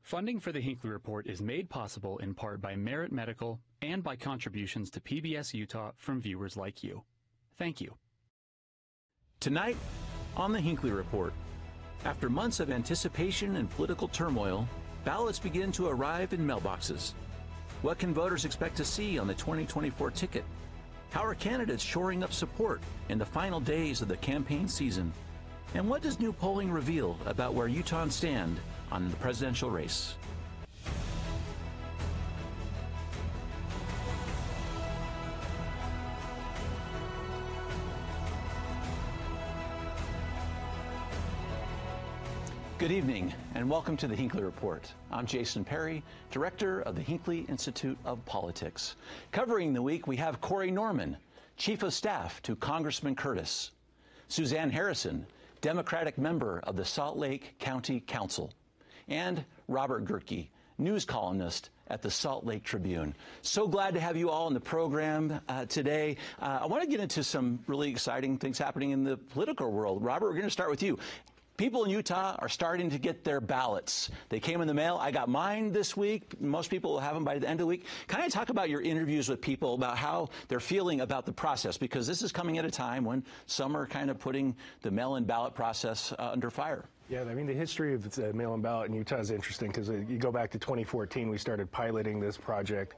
Funding for the Hinckley Report is made possible in part by Merit Medical and by contributions to PBS Utah from viewers like you. Thank you. Tonight on the Hinckley Report, after months of anticipation and political turmoil, ballots begin to arrive in mailboxes. What can voters expect to see on the 2024 ticket? How are candidates shoring up support in the final days of the campaign season? And what does new polling reveal about where Utahns stand on the presidential race? Good evening and welcome to the Hinckley Report. I'm Jason Perry, Director of the Hinckley Institute of Politics. Covering the week, we have Corey Norman, Chief of Staff to Congressman Curtis, Suzanne Harrison, Democratic member of the Salt Lake County Council, and Robert Gehrke, news columnist at the Salt Lake Tribune. So glad to have you all in the program today. I want to get into some really exciting things happening in the political world. Robert, we're going to start with you. People in Utah are starting to get their ballots. They came in the mail. I got mine this week. Most people will have them by the end of the week. Can I talk about your interviews with people about how they're feeling about the process? Because this is coming at a time when some are kind of putting the mail-in ballot process under fire. Yeah, I mean, the history of the mail-in ballot in Utah is interesting because you go back to 2014, we started piloting this project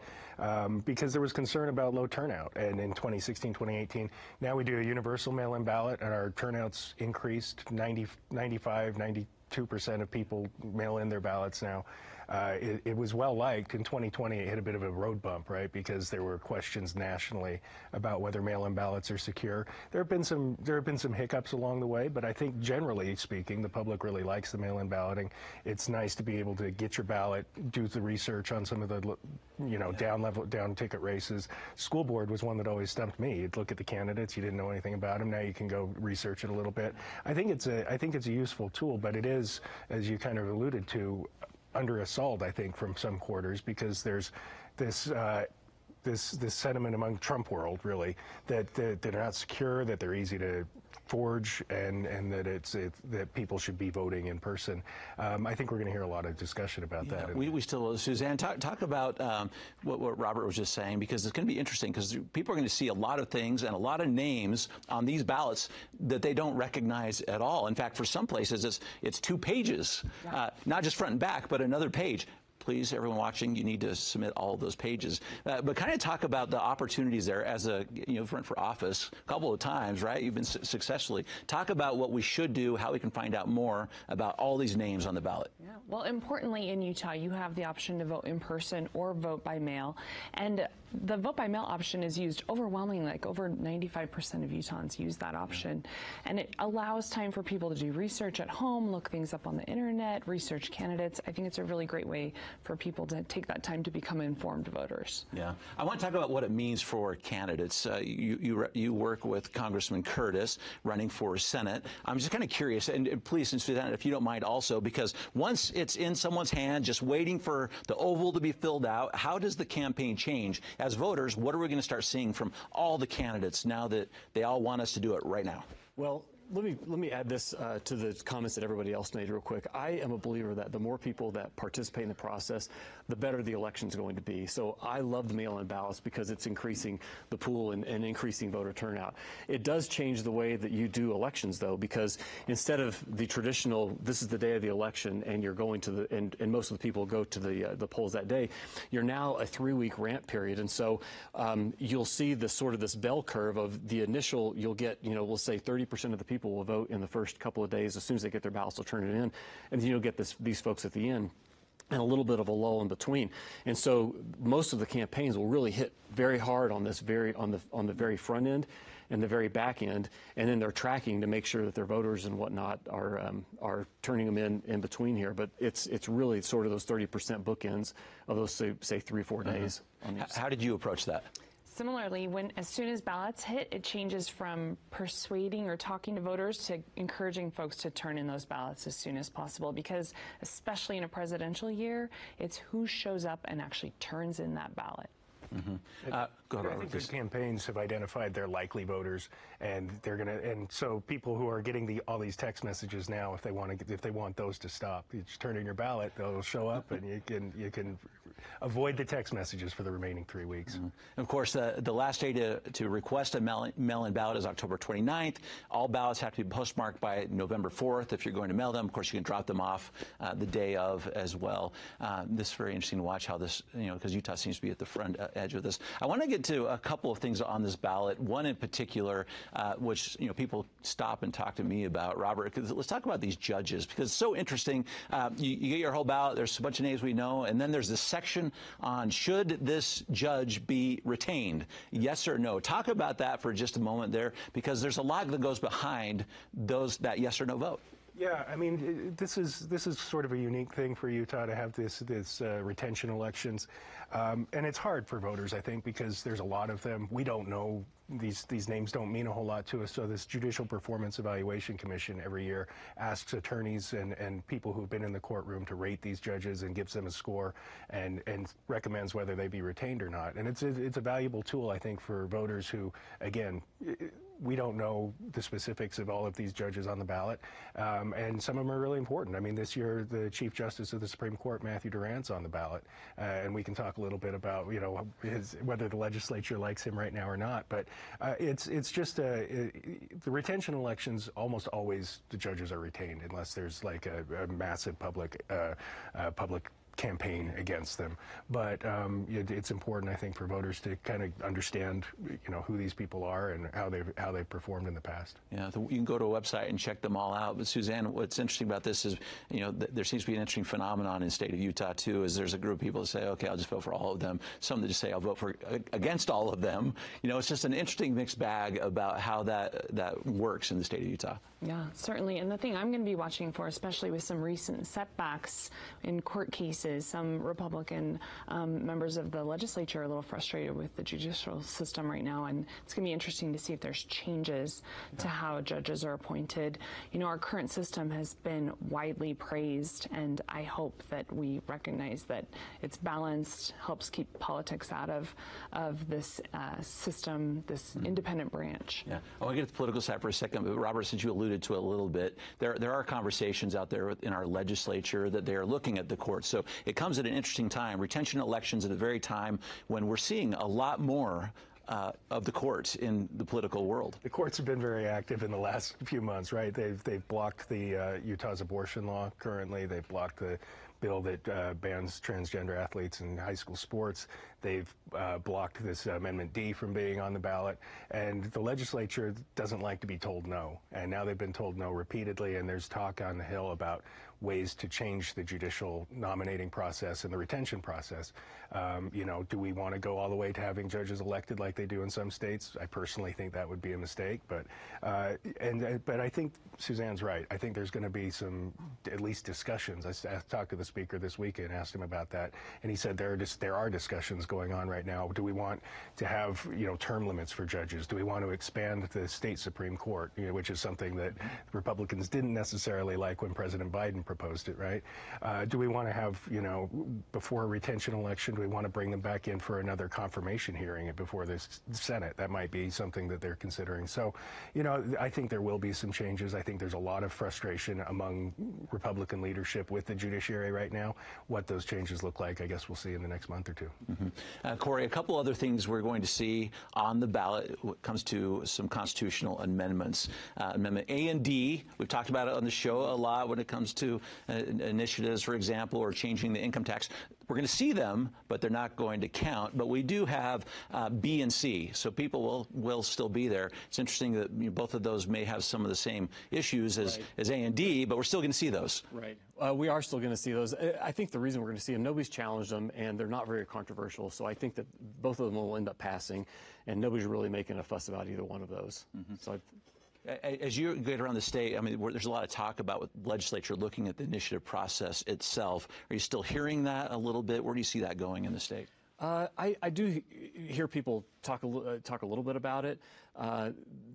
because there was concern about low turnout. And in 2016, 2018, now we do a universal mail-in ballot, and our turnouts increased. 92% of people mail in their ballots now. It was well liked. In 2020, it hit a bit of a road bump, right? Because there were questions nationally about whether mail-in ballots are secure. There have been some hiccups along the way, but I think generally speaking, the public really likes the mail-in balloting. It's nice to be able to get your ballot, do the research on some of the, down ticket races. School board was one that always stumped me. You'd look at the candidates, you didn't know anything about them. Now you can go research it a little bit. I think it's a useful tool, but it is, as you kind of alluded to, under assault, I think, from some quarters, because there's this sentiment among Trump world, really, that they're not secure, that they're easy to forge, and that that people should be voting in person. I think we're going to hear a lot of discussion about that. We still, Suzanne, talk about what Robert was just saying, because it's going to be interesting, because people are going to see a lot of things and a lot of names on these ballots that they don't recognize at all. In fact, for some places, it's 2 pages, not just front and back, but another page. Please, everyone watching, you need to submit all of those pages. But kind of talk about the opportunities there as a, run for office a couple of times, right? You've been successfully. Talk about what we should do, how we can find out more about all these names on the ballot. Yeah. Well, importantly, in Utah, you have the option to vote in person or vote by mail. And the vote by mail option is used overwhelmingly, like over 95% of Utahns use that option. And it allows time for people to do research at home, look things up on the internet, research candidates. I think it's a really great way for people to take that time to become informed voters. Yeah. I want to talk about what it means for candidates. You work with Congressman Curtis running for Senate. I'm just kind of curious, and please, Suzanne, if you don't mind also, because once it's in someone's hand, just waiting for the oval to be filled out, how does the campaign change? As voters, what are we going to start seeing from all the candidates now that they all want us to do it right now? Well, let me add this to the comments that everybody else made real quick. I am a believer that the more people that participate in the process, the better the election is going to be. So I love the mail-in ballots because it's increasing the pool and increasing voter turnout. It does change the way that you do elections, though, because instead of the traditional, this is the day of the election, and you're going to the, and most of the people go to the polls that day, you're now a 3-week ramp period. And so you'll see this sort of this bell curve of the initial, you'll get, we'll say 30% of the people will vote in the first couple of days. As soon as they get their ballots, they'll turn it in, and then you'll get these folks at the end, and a little bit of a lull in between. And so most of the campaigns will really hit very hard on this on the very front end and the very back end, and then they're tracking to make sure that their voters and whatnot are turning them in between here. But it's really sort of those 30% bookends of those say 3 or 4 days. How did you approach that? Similarly, as soon as ballots hit, it changes from persuading or talking to voters to encouraging folks to turn in those ballots as soon as possible, because especially in a presidential year, it's who shows up and actually turns in that ballot. Go ahead, I Robert, think please. the campaigns have identified their likely voters, and so people who are getting all these text messages now, if they want those to stop, you just turn in your ballot, they'll show up, and you can avoid the text messages for the remaining 3 weeks. Of course, the last day to request a mail-in ballot is October 29th. All ballots have to be postmarked by November 4th. If you're going to mail them, of course, you can drop them off the day of as well. This is very interesting to watch how this, because Utah seems to be at the front edge of this. I want to get to a couple of things on this ballot. One in particular, which people stop and talk to me about, Robert. Because let's talk about these judges, because it's so interesting. You get your whole ballot. There's a bunch of names we know, and then there's this section on should this judge be retained, yes or no. Talk about that for just a moment there, because there's a lot that goes behind that yes or no vote. Yeah, I mean, this is sort of a unique thing for Utah to have this retention elections, and it's hard for voters, I think, because there's a lot of them. We don't know. These names don't mean a whole lot to us. So this Judicial Performance Evaluation Commission every year asks attorneys and people who've been in the courtroom to rate these judges and gives them a score and recommends whether they be retained or not. And it's a valuable tool, I think, for voters who, again, we don't know the specifics of all of these judges on the ballot, and some of them are really important. I mean, this year, the Chief Justice of the Supreme Court, Matthew Durant's on the ballot, and we can talk a little bit about, whether the legislature likes him right now or not. But it's just the retention elections, almost always the judges are retained unless there's like a massive public campaign against them. But it's important, I think, for voters to kind of understand, who these people are and how they've performed in the past. Yeah, you can go to a website and check them all out. But Suzanne, what's interesting about this is, there seems to be an interesting phenomenon in the state of Utah too. Is there's a group of people that say, okay, I'll just vote for all of them. Some that just say I'll vote against all of them. It's just an interesting mixed bag about how that works in the state of Utah. Yeah, certainly. And the thing I'm going to be watching for, especially with some recent setbacks in court cases, some Republican members of the legislature are a little frustrated with the judicial system right now, and it's going to be interesting to see if there's changes to how judges are appointed. Our current system has been widely praised, and I hope that we recognize that it's balanced, helps keep politics out of this system, this independent branch. Yeah, I want to get to the political side for a second, but Robert, since you alluded to it a little bit, there are conversations out there in our legislature that they are looking at the courts. So it comes at an interesting time. Retention elections at the very time when we're seeing a lot more of the courts in the political world. The courts have been very active in the last few months, right? They've blocked the Utah's abortion law currently. They've blocked the bill that bans transgender athletes in high school sports. They've blocked this Amendment D from being on the ballot. And the legislature doesn't like to be told no. And now they've been told no repeatedly, and there's talk on the Hill about ways to change the judicial nominating process and the retention process. Do we want to go all the way to having judges elected like they do in some states? I personally think that would be a mistake, but I think Suzanne's right. I think there's going to be some, at least discussions. I talked to the speaker this week and asked him about that, and he said there are discussions going on right now. Do we want to have term limits for judges? Do we want to expand the state Supreme Court, which is something that Republicans didn't necessarily like when President Biden proposed it, right? Do we want to have, before a retention election, do we want to bring them back in for another confirmation hearing before the Senate? That might be something that they're considering. So, I think there will be some changes. I think there's a lot of frustration among Republican leadership with the judiciary right now. What those changes look like, I guess we'll see in the next month or two. Corey, a couple other things we're going to see on the ballot when it comes to some constitutional amendments. Amendment A and D, we've talked about it on the show a lot when it comes to initiatives, for example, or changing the income tax. We're going to see them, but they're not going to count. But we do have B and C, so people will still be there. It's interesting that both of those may have some of the same issues as A and D, but we're still going to see those. Right. We are still going to see those. I think the reason we're going to see them, nobody's challenged them, and they're not very controversial. So I think that both of them will end up passing, and nobody's really making a fuss about either one of those. So as you get around the state, I mean, there's a lot of talk about legislature looking at the initiative process itself. Are you still hearing that a little bit? Where do you see that going in the state? I do hear people talk a little bit about it.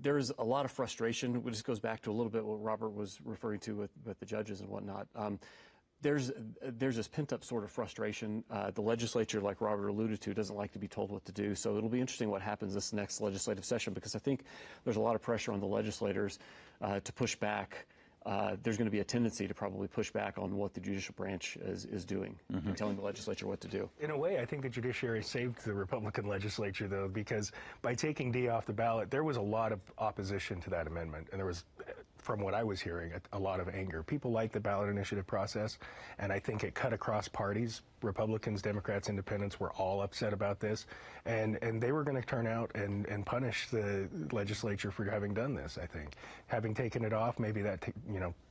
There's a lot of frustration, which goes back to a little bit what Robert was referring to with the judges and whatnot. there's this pent-up sort of frustration. The legislature, like Robert alluded to, doesn't like to be told what to do. So it'll be interesting what happens this next legislative session, because I think there's a lot of pressure on the legislators to push back. There's going to be a tendency to probably push back on what the judicial branch is doing and telling the legislature what to do. In a way, I think the judiciary saved the Republican legislature, though, because by taking D off the ballot, there was a lot of opposition to that amendment, and there was, from what I was hearing, a lot of anger. People like the ballot initiative process, and I think it cut across parties. Republicans, Democrats, Independents were all upset about this, and they were going to turn out and punish the legislature for having done this. I think having taken it off, maybe that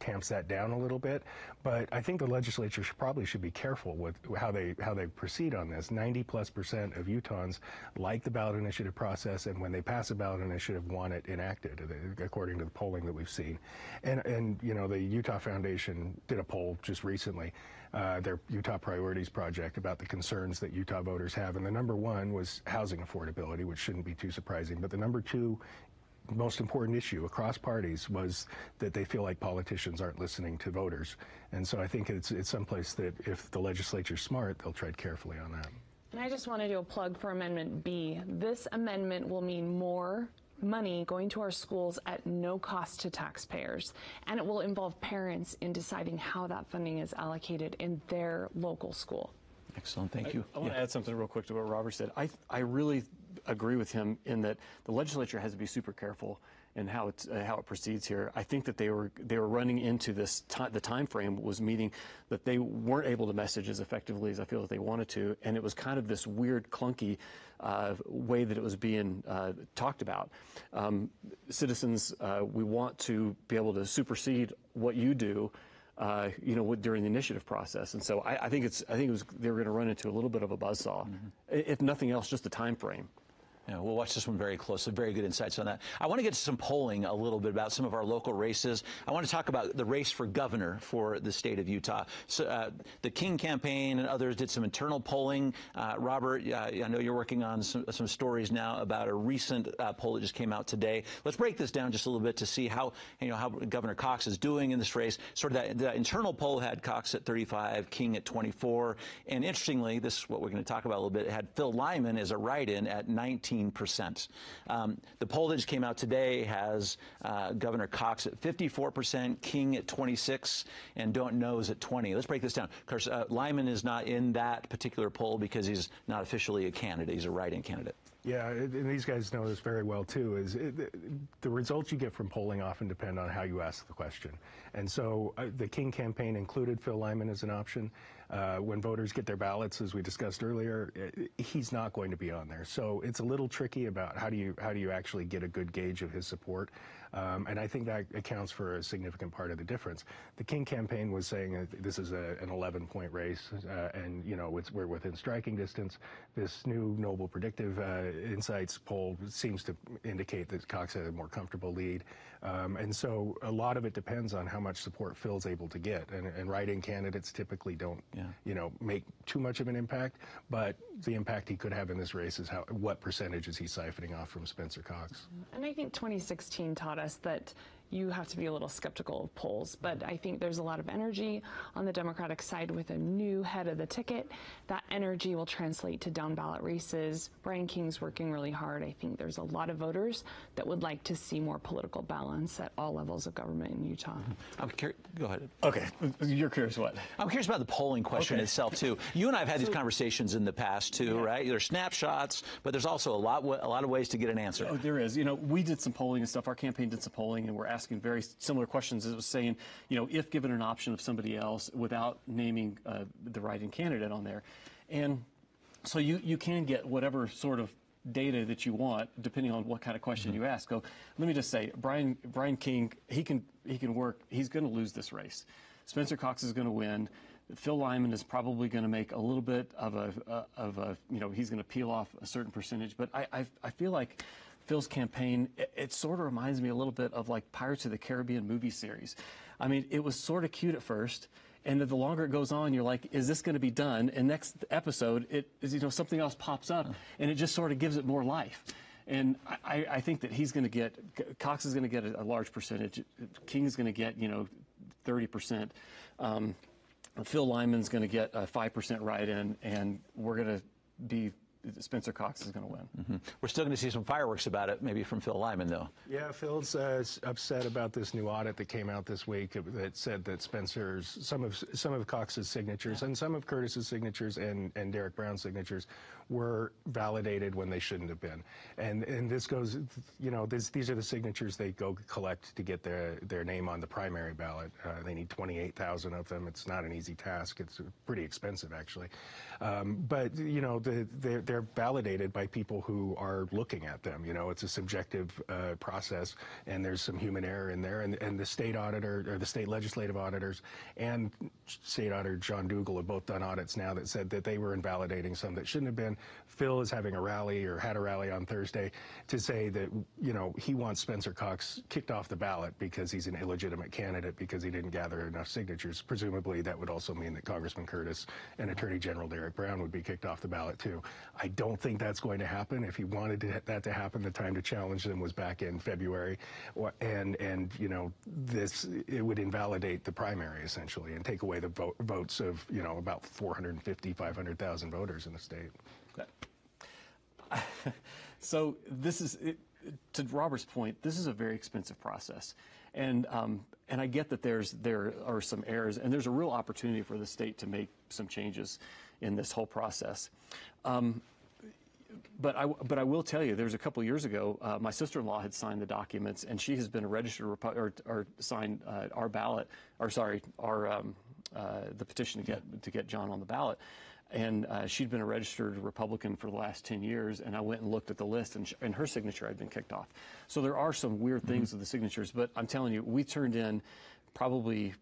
tamps that down a little bit. But I think the legislature probably should be careful with how they proceed on this. 90+% of Utahns like the ballot initiative process, and when they pass a ballot initiative, want it enacted, according to the polling that we've seen. And the Utah Foundation did a poll just recently, their Utah Priorities Project, about the concerns that Utah voters have. And the number one was housing affordability, which shouldn't be too surprising. But the number two most important issue across parties was that they feel like politicians aren't listening to voters. And so I think it's someplace that if the legislature's smart, they'll tread carefully on that. And I just want to do a plug for Amendment B. This amendment will mean more money going to our schools at no cost to taxpayers, and it will involve parents in deciding how that funding is allocated in their local school. Excellent, thank you. I want to add something real quick to what Robert said. I really agree with him in that the legislature has to be super careful in how it proceeds here. I think that they were running into this the time frame was meaning that they weren't able to message as effectively as I feel that they wanted to, and it was kind of this weird, clunky way that it was being talked about. Citizens, we want to be able to supersede what you do, during the initiative process, and so I think they were going to run into a little bit of a buzzsaw, if nothing else, just the time frame. Yeah, we'll watch this one very closely. Very good insights on that. I want to get to some polling a little bit about some of our local races. I want to talk about the race for governor for the state of Utah. So the King campaign and others did some internal polling. Robert, I know you're working on some stories now about a recent poll that just came out today. Let's break this down just a little bit to see how Governor Cox is doing in this race. Sort of that internal poll had Cox at 35, King at 24, and interestingly, this is what we're going to talk about a little bit. It had Phil Lyman as a write-in at 19%. The poll that just came out today has Governor Cox at 54%, King at 26%, and Don't Knows at 20%. Let's break this down. Of course, Lyman is not in that particular poll because he's not officially a candidate. He's a write-in candidate. Yeah, and these guys know this very well, too, the results you get from polling often depend on how you ask the question. And so the King campaign included Phil Lyman as an option. When voters get their ballots, as we discussed earlier, he's not going to be on there. So it's a little tricky about how do you actually get a good gauge of his support. And I think that accounts for a significant part of the difference. The King campaign was saying this is an 11-point race, and we're within striking distance. This new Noble Predictive Insights poll seems to indicate that Cox had a more comfortable lead. And so a lot of it depends on how much support Phil's able to get. And write-in candidates typically don't, make too much of an impact. But the impact he could have in this race is what percentage is he siphoning off from Spencer Cox. And I think 2016 taught us that you have to be a little skeptical of polls, but I think there's a lot of energy on the Democratic side with a new head of the ticket. That energy will translate to down ballot races. Brian King's working really hard. I think there's a lot of voters that would like to see more political balance at all levels of government in Utah. I'm curious. Go ahead. Okay, you're curious what? I'm curious about the polling question itself too. You and I have had these conversations in the past too, right? There's snapshots, but there's also a lot of ways to get an answer. Oh, there is. We did some polling and stuff. Our campaign did some polling, and we're asking very similar questions. It was saying, if given an option of somebody else without naming the write-in candidate on there. And so you can get whatever sort of data that you want, depending on what kind of question you ask. Let me just say, Brian King, he can work. He's going to lose this race. Spencer Cox is going to win. Phil Lyman is probably going to make a little bit of a he's going to peel off a certain percentage. But I feel like Phil's campaign, it sort of reminds me a little bit of like Pirates of the Caribbean movie series. I mean, it was sort of cute at first, and the longer it goes on, you're like, is this going to be done? And next episode, something else pops up, and it just sort of gives it more life. And I think that Cox is going to get a large percentage. King is going to get, 30%. Phil Lyman's going to get a 5% write-in, and we're going to be Spencer Cox is going to win. We're still going to see some fireworks about it, maybe from Phil Lyman, though. Yeah, Phil's upset about this new audit that came out this week that said that Spencer's some of Cox's signatures and some of Curtis's signatures and Derek Brown's signatures were validated when they shouldn't have been. And this goes, these are the signatures they go collect to get their name on the primary ballot. They need 28,000 of them. It's not an easy task. It's pretty expensive, actually. But they're validated by people who are looking at them. It's a subjective process, and there's some human error in there. And the state auditor, or the state legislative auditors, and state auditor John Dougal have both done audits now that said that they were invalidating some that shouldn't have been. Phil is having a rally, or had a rally on Thursday, to say that he wants Spencer Cox kicked off the ballot because he's an illegitimate candidate because he didn't gather enough signatures. Presumably, that would also mean that Congressman Curtis and Attorney General Derek Brown would be kicked off the ballot too. I don't think that's going to happen. If he wanted that to happen, the time to challenge them was back in February, and it would invalidate the primary essentially and take away the votes of about 450, 500,000 voters in the state. So this is, to Robert's point, this is a very expensive process, and I get that there are some errors, and there's a real opportunity for the state to make some changes in this whole process. But I will tell you, there's a couple of years ago, my sister-in-law had signed the documents, and she has been a registered or signed our ballot, or sorry, the petition to get John on the ballot. And she'd been a registered Republican for the last 10 years, and I went and looked at the list, and her signature had been kicked off. So there are some weird things with the signatures, but I'm telling you, we turned in probably,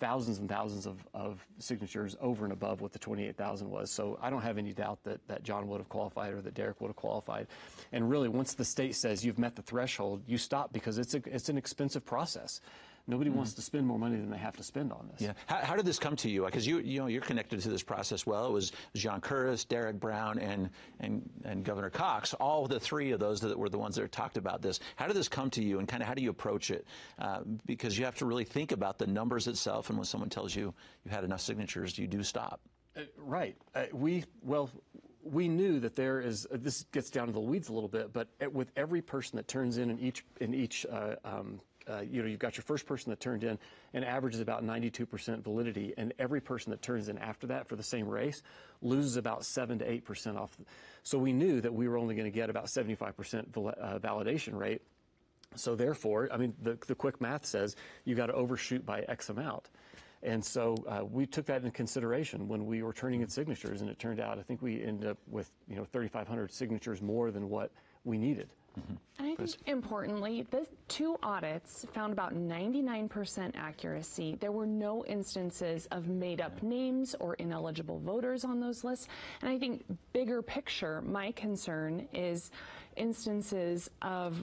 thousands and thousands of signatures over and above what the 28,000 was. So I don't have any doubt that John would have qualified or that Derek would have qualified. And really, once the state says you've met the threshold, you stop, because it's an expensive process. Nobody wants to spend more money than they have to spend on this. Yeah. How did this come to you? Because you're connected to this process well. It was John Curtis, Derek Brown, and Governor Cox. All the three of those that were the ones that talked about this. How did this come to you, and kind of how do you approach it? Because you have to really think about the numbers itself, and when someone tells you you've had enough signatures, you do stop. Right. We knew that there is. This gets down to the weeds a little bit, but with every person that turns in each. You've got your first person that turned in, and averages about 92% validity, and every person that turns in after that for the same race loses about 7 to 8% off. So we knew that we were only going to get about 75% validation rate. So therefore, the quick math says you got to overshoot by X amount. And so we took that into consideration when we were turning in signatures, and it turned out, I think we ended up with 3,500 signatures more than what we needed. And I think importantly, the two audits found about 99% accuracy. There were no instances of made-up names or ineligible voters on those lists. And I think bigger picture, my concern is instances of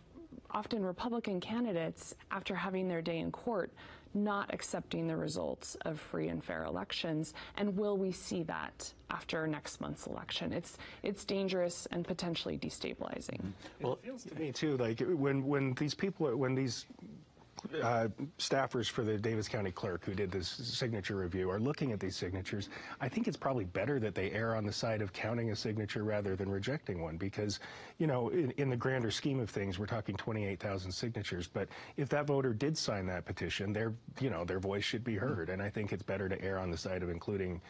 often Republican candidates, after having their day in court, not accepting the results of free and fair elections. And will we see that after next month's election? It's dangerous and potentially destabilizing. Well, it feels to me too like when these staffers for the Davis County clerk who did this signature review are looking at these signatures, I think it's probably better that they err on the side of counting a signature rather than rejecting one, because, in the grander scheme of things, we're talking 28,000 signatures. But if that voter did sign that petition, their voice should be heard. And I think it's better to err on the side of including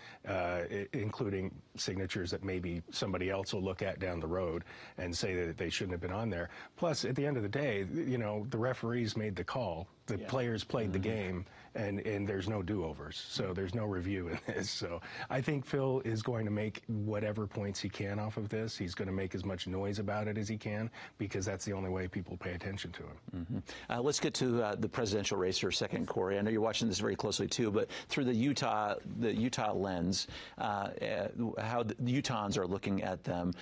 signatures that maybe somebody else will look at down the road and say that they shouldn't have been on there. Plus, at the end of the day, the referees made the call. The players played the game, and there's no do-overs, so there's no review in this. So I think Phil is going to make whatever points he can off of this. He's going to make as much noise about it as he can, because that's the only way people pay attention to him. Let's get to the presidential race for a second, Corey. I know you're watching this very closely too, but through the Utah lens, how the Utahns are looking at them.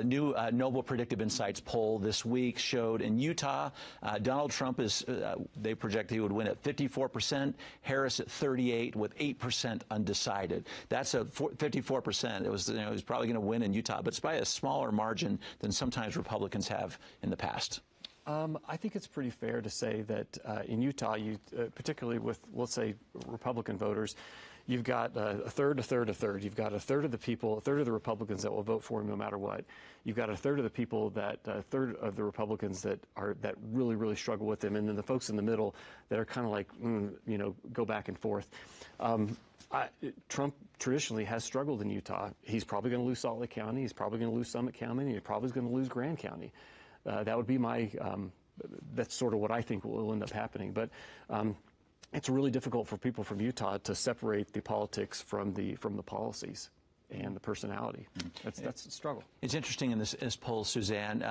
New Noble Predictive Insights poll this week showed in Utah, Donald Trump is. They projected he would win at 54%, Harris at 38%, with 8% undecided. That's a 54%. It was, he was probably going to win in Utah, but it's by a smaller margin than sometimes Republicans have in the past. I think it's pretty fair to say that in Utah, particularly with, let's say, Republican voters, you've got a third. You've got a third of the people, a third of the Republicans that will vote for him no matter what. You've got a third of the people a third of the Republicans that really, really struggle with him, and then the folks in the middle that are kind of like, go back and forth. Trump traditionally has struggled in Utah. He's probably going to lose Salt Lake County. He's probably going to lose Summit County. And he's probably going to lose Grand County. That would be that's sort of what I think will end up happening. But it's really difficult for people from Utah to separate the politics from the policies and the personality. That's a struggle. It's interesting in this poll, Suzanne,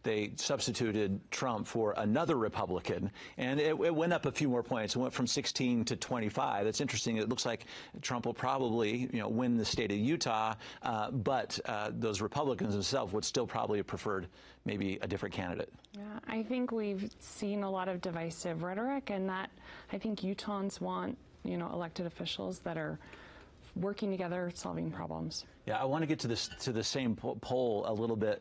they substituted Trump for another Republican, and it went up a few more points. It went from 16 to 25. It's interesting. It looks like Trump will probably, win the state of Utah, but those Republicans themselves would still probably have preferred maybe a different candidate. Yeah, I think we've seen a lot of divisive rhetoric, and that I think Utahns want, elected officials that are working together, solving problems. Yeah, I want to get to the same poll a little bit.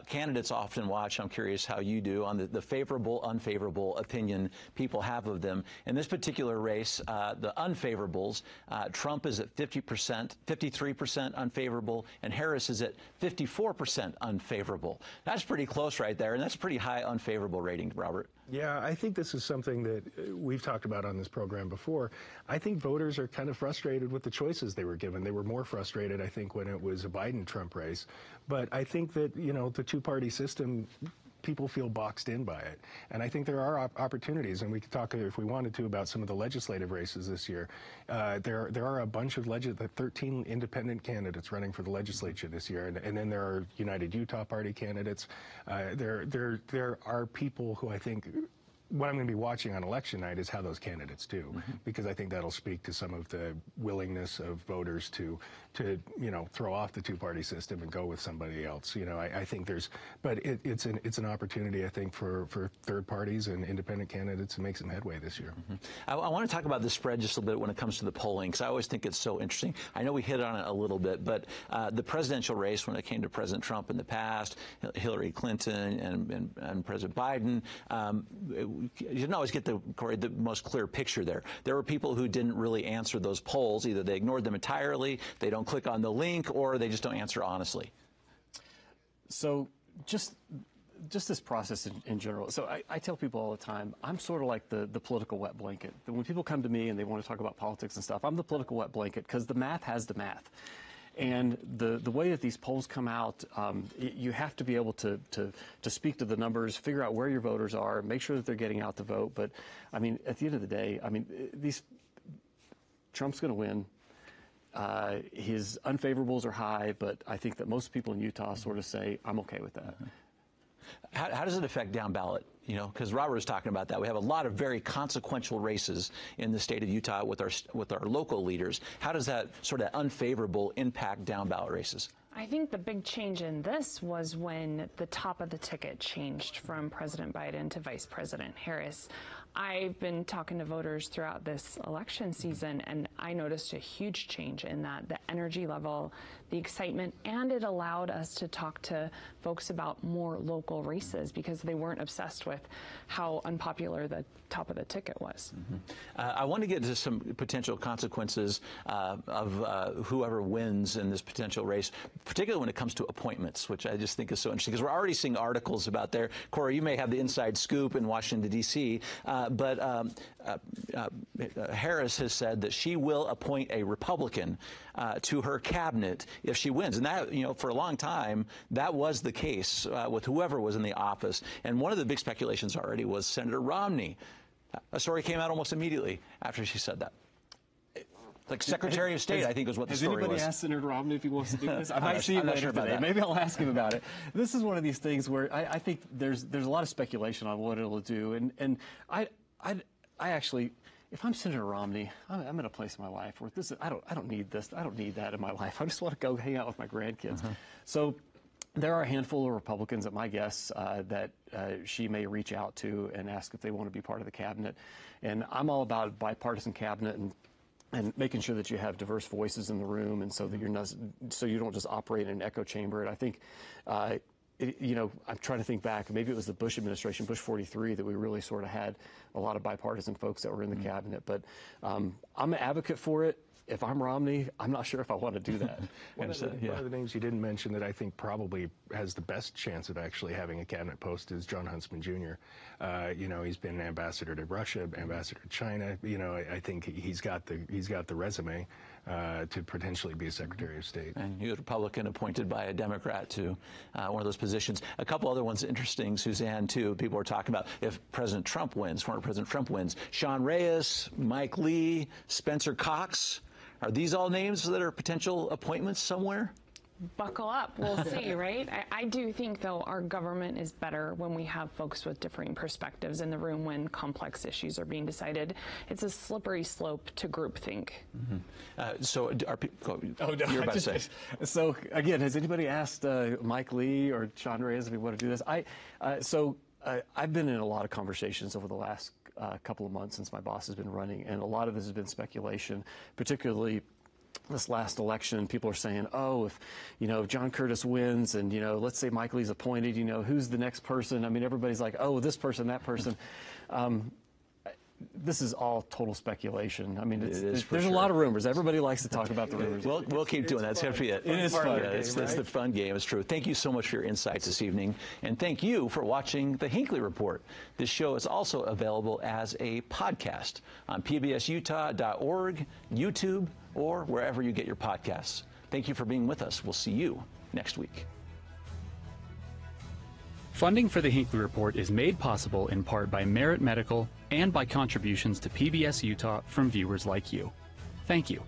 Candidates often watch. I'm curious how you do on the favorable, unfavorable opinion people have of them. In this particular race, the unfavorables, Trump is at 50%, 53% unfavorable, and Harris is at 54% unfavorable. That's pretty close right there, and that's a pretty high unfavorable rating, Robert. Yeah, I think this is something that we've talked about on this program before. I think voters are kind of frustrated with the choices they were given. They were more frustrated, I think, when it was a Biden-Trump race. But I think that, the two-party system, people feel boxed in by it. And I think there are opportunities, and we could talk, if we wanted to, about some of the legislative races this year. There are a bunch of 13 independent candidates running for the legislature this year, and then there are United Utah Party candidates. There are people who I think, what I'm going to be watching on election night is how those candidates do, because I think that'll speak to some of the willingness of voters to throw off the two-party system and go with somebody else. I think but it's an opportunity, I think, for third parties and independent candidates to make some headway this year. I want to talk about the spread just a little bit when it comes to the polling, because I always think it's so interesting. I know we hit on it a little bit, but the presidential race, when it came to President Trump in the past, Hillary Clinton and President Biden, you didn't always get the most clear picture there. There were people who didn't really answer those polls. Either they ignored them entirely, they don't click on the link, or they just don't answer honestly. So just this process in general. So I tell people all the time, I'm sort of like the political wet blanket. When people come to me and they want to talk about politics and stuff, I'm the political wet blanket because the math has the math. And the way that these polls come out, you have to be able to speak to the numbers, figure out where your voters are, make sure that they're getting out to vote. But, I mean, at the end of the day, Trump's going to win. His unfavorables are high, but I think that most people in Utah sort of say, I'm okay with that. How does it affect down ballot? Because Robert was talking about that. We have a lot of very consequential races in the state of Utah with our local leaders. How does that sort of unfavorable impact down ballot races? I think the big change in this was when the top of the ticket changed from President Biden to Vice President Harris. I've been talking to voters throughout this election season, and I noticed a huge change in that, the energy level, the excitement, and it allowed us to talk to folks about more local races because they weren't obsessed with how unpopular the top of the ticket was. I want to get to some potential consequences of whoever wins in this potential race, particularly when it comes to appointments, which I just think is so interesting because we're already seeing articles about there. Corey, you may have the inside scoop in Washington, D.C., but Harris has said that she will appoint a Republican to her cabinet if she wins. And that, for a long time, that was the case with whoever was in the office. And one of the big speculations already was Senator Romney. A story came out almost immediately after she said that. Like Secretary of State, I think was what the story was. Has anybody asked Senator Romney if he wants to do this? I might see him later today. Maybe I'll ask him about it. This is one of these things where I think there's a lot of speculation on what it'll do. And I actually, if I'm Senator Romney, I'm in a place in my life where I don't need this. I don't need that in my life. I just want to go hang out with my grandkids. So there are a handful of Republicans, at my guess, that she may reach out to and ask if they want to be part of the cabinet. And I'm all about a bipartisan cabinet and making sure that you have diverse voices in the room, and so that you don't just operate in an echo chamber. And I think I'm trying to think back. Maybe it was the Bush administration, Bush 43, that we really sort of had a lot of bipartisan folks that were in the cabinet. But I'm an advocate for it. If I'm Romney, I'm not sure if I want to do that. One of the names you didn't mention that I think probably has the best chance of actually having a cabinet post is John Huntsman Jr. He's been ambassador to Russia, ambassador to China. I think he's got the resume to potentially be a Secretary of State. And he was a Republican appointed by a Democrat to one of those positions. A couple other ones interesting, Suzanne, too. People are talking about if President Trump wins, former President Trump wins. Sean Reyes, Mike Lee, Spencer Cox. Are these all names that are potential appointments somewhere? Buckle up. We'll see, right? I do think, though, our government is better when we have folks with differing perspectives in the room when complex issues are being decided. It's a slippery slope to groupthink. Mm-hmm. So are people... Oh, no, you're about to say. So, again, has anybody asked Mike Lee or Sean Reyes if we want to do this? I've been in a lot of conversations over the last couple of months since my boss has been running, and a lot of this has been speculation, particularly this last election. People are saying, oh, if John Curtis wins and let's say Mike Lee's appointed, who's the next person? I mean, everybody's like, oh, this person, that person. This is all total speculation. I mean, there's a lot of rumors. Everybody likes to talk about the rumors. We'll keep doing that. It's going to be it. It is fun. Yeah, it's the fun game. It's true. Thank you so much for your insights this evening. And thank you for watching the Hinckley Report. This show is also available as a podcast on pbsutah.org, YouTube, or wherever you get your podcasts. Thank you for being with us. We'll see you next week. Funding for the Hinckley Report is made possible in part by Merit Medical and by contributions to PBS Utah from viewers like you. Thank you.